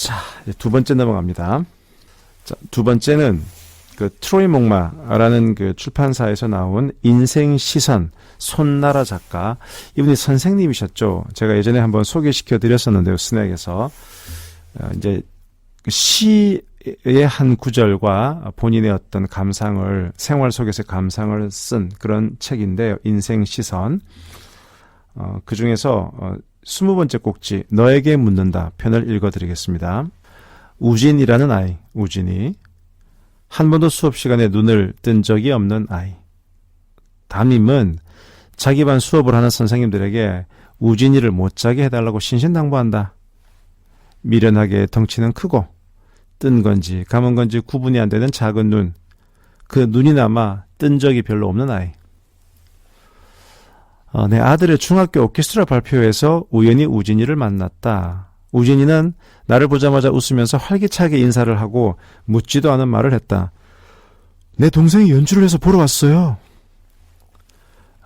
자, 이제 두 번째 넘어갑니다. 자, 두 번째는 그 트로이 목마라는 그 출판사에서 나온 인생 시선 손나라 작가. 이분이 선생님이셨죠. 제가 예전에 한번 소개시켜 드렸었는데요. 스낵에서. 이제 시의 한 구절과 본인의 어떤 감상을, 생활 속에서 감상을 쓴 그런 책인데요. 인생 시선. 그 중에서 20번째 꼭지, 너에게 묻는다 편을 읽어드리겠습니다. 우진이라는 아이, 우진이. 한 번도 수업 시간에 눈을 뜬 적이 없는 아이. 담임은 자기 반 수업을 하는 선생님들에게 우진이를 못 자게 해달라고 신신당부한다. 미련하게 덩치는 크고 뜬 건지 감은 건지 구분이 안 되는 작은 눈. 그 눈이나마 뜬 적이 별로 없는 아이. 내 아들의 중학교 오케스트라 발표회에서 우연히 우진이를 만났다. 우진이는 나를 보자마자 웃으면서 활기차게 인사를 하고 묻지도 않은 말을 했다. 내 동생이 연주를 해서 보러 왔어요.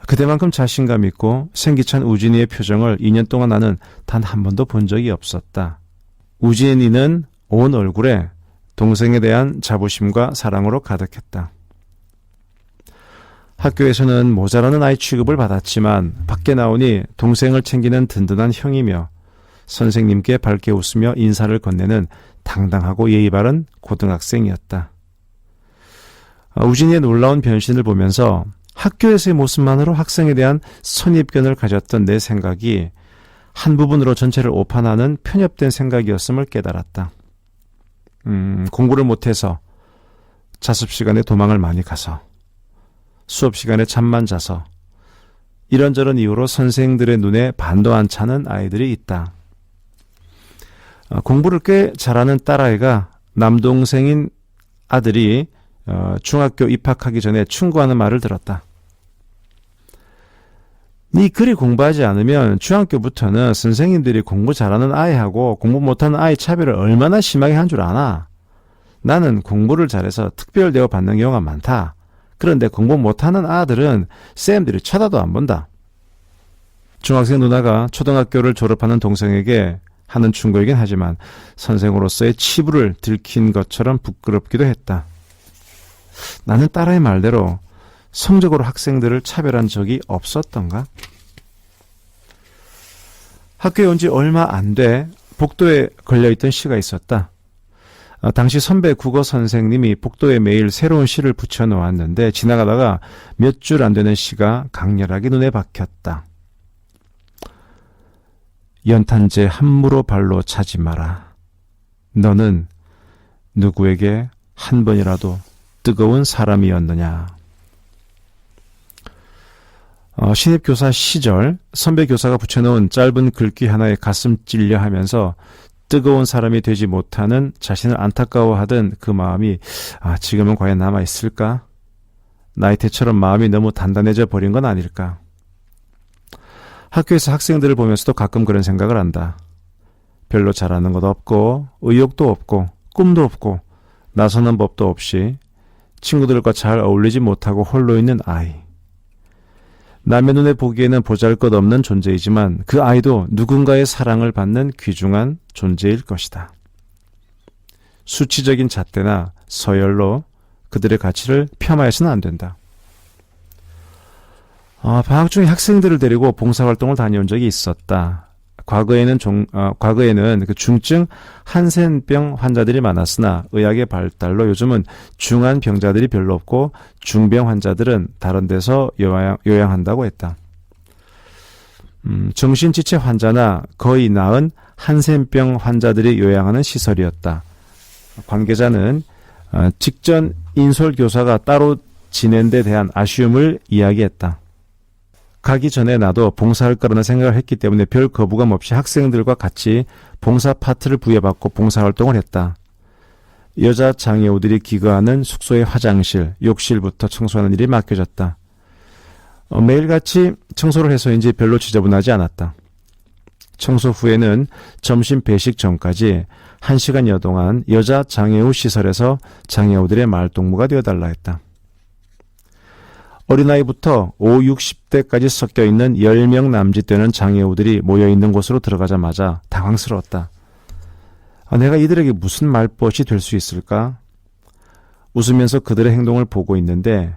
그때만큼 자신감 있고 생기찬 우진이의 표정을 2년 동안 나는 단 한 번도 본 적이 없었다. 우진이는 온 얼굴에 동생에 대한 자부심과 사랑으로 가득했다. 학교에서는 모자라는 아이 취급을 받았지만 밖에 나오니 동생을 챙기는 든든한 형이며 선생님께 밝게 웃으며 인사를 건네는 당당하고 예의 바른 고등학생이었다. 우진이의 놀라운 변신을 보면서 학교에서의 모습만으로 학생에 대한 선입견을 가졌던 내 생각이 한 부분으로 전체를 오판하는 편협된 생각이었음을 깨달았다. 공부를 못해서 자습 시간에 도망을 많이 가서 수업 시간에 잠만 자서 이런저런 이유로 선생들의 눈에 반도 안 차는 아이들이 있다. 공부를 꽤 잘하는 딸아이가 남동생인 아들이 중학교 입학하기 전에 충고하는 말을 들었다. 네 그리 공부하지 않으면 중학교부터는 선생님들이 공부 잘하는 아이하고 공부 못하는 아이 차별을 얼마나 심하게 한 줄 아나? 나는 공부를 잘해서 특별대우 받는 경우가 많다. 그런데 공부 못하는 아들은 쌤들이 쳐다도 안 본다. 중학생 누나가 초등학교를 졸업하는 동생에게 하는 충고이긴 하지만 선생으로서의 치부를 들킨 것처럼 부끄럽기도 했다. 나는 딸의 말대로 성적으로 학생들을 차별한 적이 없었던가? 학교에 온 지 얼마 안 돼 복도에 걸려있던 시가 있었다. 당시 선배 국어 선생님이 복도에 매일 새로운 시를 붙여놓았는데 지나가다가 몇 줄 안 되는 시가 강렬하게 눈에 박혔다. 연탄재 함무로 발로 차지 마라. 너는 누구에게 한 번이라도 뜨거운 사람이었느냐. 신입교사 시절 선배 교사가 붙여놓은 짧은 글귀 하나에 가슴 찔려 하면서 뜨거운 사람이 되지 못하는 자신을 안타까워하던 그 마음이 지금은 과연 남아있을까? 나이테처럼 마음이 너무 단단해져 버린 건 아닐까? 학교에서 학생들을 보면서도 가끔 그런 생각을 한다. 별로 잘하는 것도 없고 의욕도 없고 꿈도 없고 나서는 법도 없이 친구들과 잘 어울리지 못하고 홀로 있는 아이. 남의 눈에 보기에는 보잘것없는 존재이지만 그 아이도 누군가의 사랑을 받는 귀중한 존재일 것이다. 수치적인 잣대나 서열로 그들의 가치를 폄하해서는 안 된다. 방학 중에 학생들을 데리고 봉사활동을 다녀온 적이 있었다. 과거에는 그 중증 한센병 환자들이 많았으나 의학의 발달로 요즘은 중한 병자들이 별로 없고 중병 환자들은 다른 데서 요양한다고 했다. 정신지체 환자나 거의 나은 한센병 환자들이 요양하는 시설이었다. 관계자는 직전 인솔 교사가 따로 지낸 데 대한 아쉬움을 이야기했다. 가기 전에 나도 봉사할 거라는 생각을 했기 때문에 별 거부감 없이 학생들과 같이 봉사 파트를 부여받고 봉사활동을 했다. 여자 장애우들이 기거하는 숙소의 화장실, 욕실부터 청소하는 일이 맡겨졌다. 매일같이 청소를 해서인지 별로 지저분하지 않았다. 청소 후에는 점심 배식 전까지 1시간여 동안 여자 장애우 시설에서 장애우들의 말동무가 되어달라 했다. 어린아이부터 50, 60대까지 섞여있는 10명 남짓 되는 장애우들이 모여있는 곳으로 들어가자마자 당황스러웠다. 내가 이들에게 무슨 말벗이 될 수 있을까? 웃으면서 그들의 행동을 보고 있는데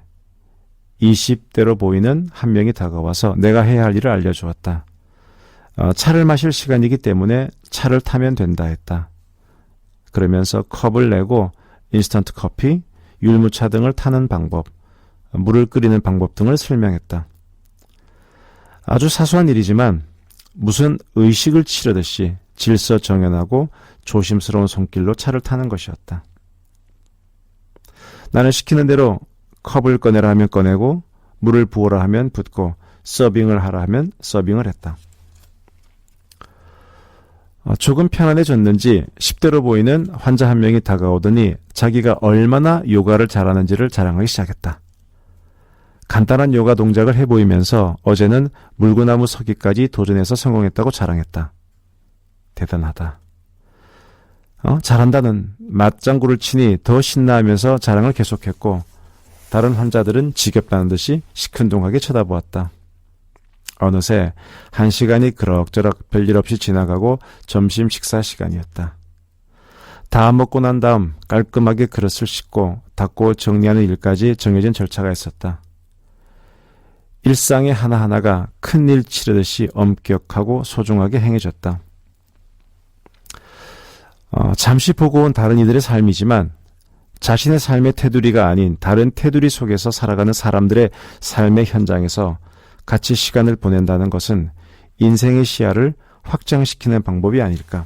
20대로 보이는 한 명이 다가와서 내가 해야 할 일을 알려주었다. 차를 마실 시간이기 때문에 차를 타면 된다 했다. 그러면서 컵을 내고 인스턴트 커피, 율무차 등을 타는 방법, 물을 끓이는 방법 등을 설명했다. 아주 사소한 일이지만 무슨 의식을 치르듯이 질서정연하고 조심스러운 손길로 차를 타는 것이었다. 나는 시키는 대로 컵을 꺼내라 하면 꺼내고 물을 부어라 하면 붓고 서빙을 하라 하면 서빙을 했다. 조금 편안해졌는지 10대로 보이는 환자 한 명이 다가오더니 자기가 얼마나 요가를 잘하는지를 자랑하기 시작했다. 간단한 요가 동작을 해보이면서 어제는 물구나무 서기까지 도전해서 성공했다고 자랑했다. 대단하다. 잘한다는 맞장구를 치니 더 신나하면서 자랑을 계속했고 다른 환자들은 지겹다는 듯이 시큰둥하게 쳐다보았다. 어느새 1시간이 그럭저럭 별일 없이 지나가고 점심 식사 시간이었다. 다 먹고 난 다음 깔끔하게 그릇을 씻고 닦고 정리하는 일까지 정해진 절차가 있었다. 일상의 하나하나가 큰일 치르듯이 엄격하고 소중하게 행해졌다. 잠시 보고 온 다른 이들의 삶이지만 자신의 삶의 테두리가 아닌 다른 테두리 속에서 살아가는 사람들의 삶의 현장에서 같이 시간을 보낸다는 것은 인생의 시야를 확장시키는 방법이 아닐까.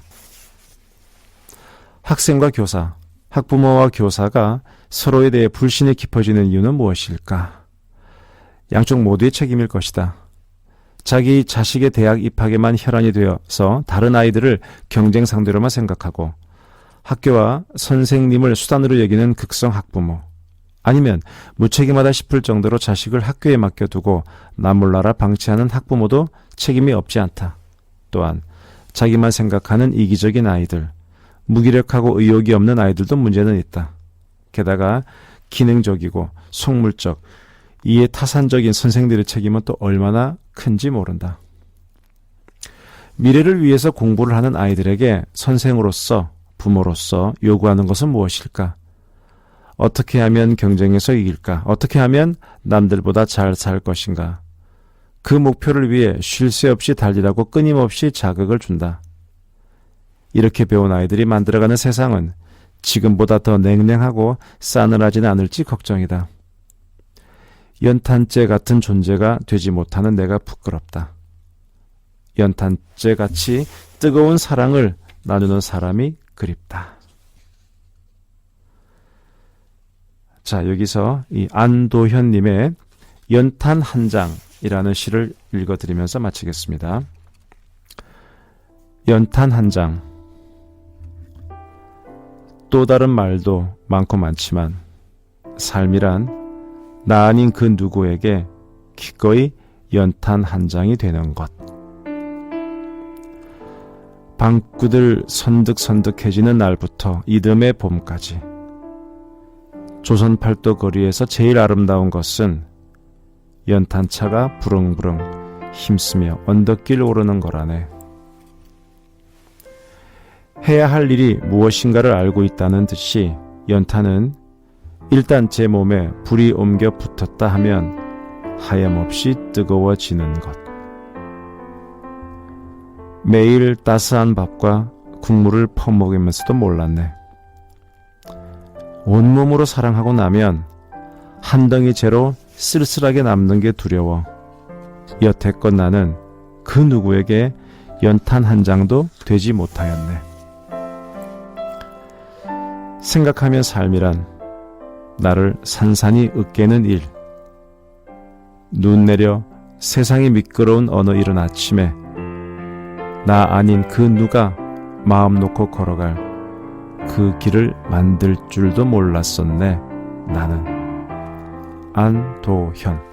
학생과 교사, 학부모와 교사가 서로에 대해 불신이 깊어지는 이유는 무엇일까? 양쪽 모두의 책임일 것이다. 자기 자식의 대학 입학에만 혈안이 되어서 다른 아이들을 경쟁 상대로만 생각하고 학교와 선생님을 수단으로 여기는 극성 학부모, 아니면 무책임하다 싶을 정도로 자식을 학교에 맡겨두고 나몰라라 방치하는 학부모도 책임이 없지 않다. 또한 자기만 생각하는 이기적인 아이들, 무기력하고 의욕이 없는 아이들도 문제는 있다. 게다가 기능적이고 속물적, 이해타산적인 선생들의 책임은 또 얼마나 큰지 모른다. 미래를 위해서 공부를 하는 아이들에게 선생으로서, 부모로서 요구하는 것은 무엇일까? 어떻게 하면 경쟁에서 이길까? 어떻게 하면 남들보다 잘 살 것인가? 그 목표를 위해 쉴 새 없이 달리라고 끊임없이 자극을 준다. 이렇게 배운 아이들이 만들어가는 세상은 지금보다 더 냉랭하고 싸늘하지는 않을지 걱정이다. 연탄재 같은 존재가 되지 못하는 내가 부끄럽다. 연탄재같이 뜨거운 사랑을 나누는 사람이 그립다. 자, 여기서 이 안도현님의 연탄 한 장이라는 시를 읽어드리면서 마치겠습니다. 연탄 한 장. 또 다른 말도 많고 많지만 삶이란 나 아닌 그 누구에게 기꺼이 연탄 한 장이 되는 것. 방구들 선득선득해지는 날부터 이듬해 봄까지 조선 팔도 거리에서 제일 아름다운 것은 연탄차가 부릉부릉 힘쓰며 언덕길 오르는 거라네. 해야 할 일이 무엇인가를 알고 있다는 듯이 연탄은 일단 제 몸에 불이 옮겨 붙었다 하면 하염없이 뜨거워지는 것. 매일 따스한 밥과 국물을 퍼먹으면서도 몰랐네. 온몸으로 사랑하고 나면 한 덩이 재로 쓸쓸하게 남는 게 두려워 여태껏 나는 그 누구에게 연탄 한 장도 되지 못하였네. 생각하면 삶이란 나를 산산이 으깨는 일. 눈 내려 세상이 미끄러운 어느 이른 아침에 나 아닌 그 누가 마음 놓고 걸어갈 그 길을 만들 줄도 몰랐었네. 나는 안도현.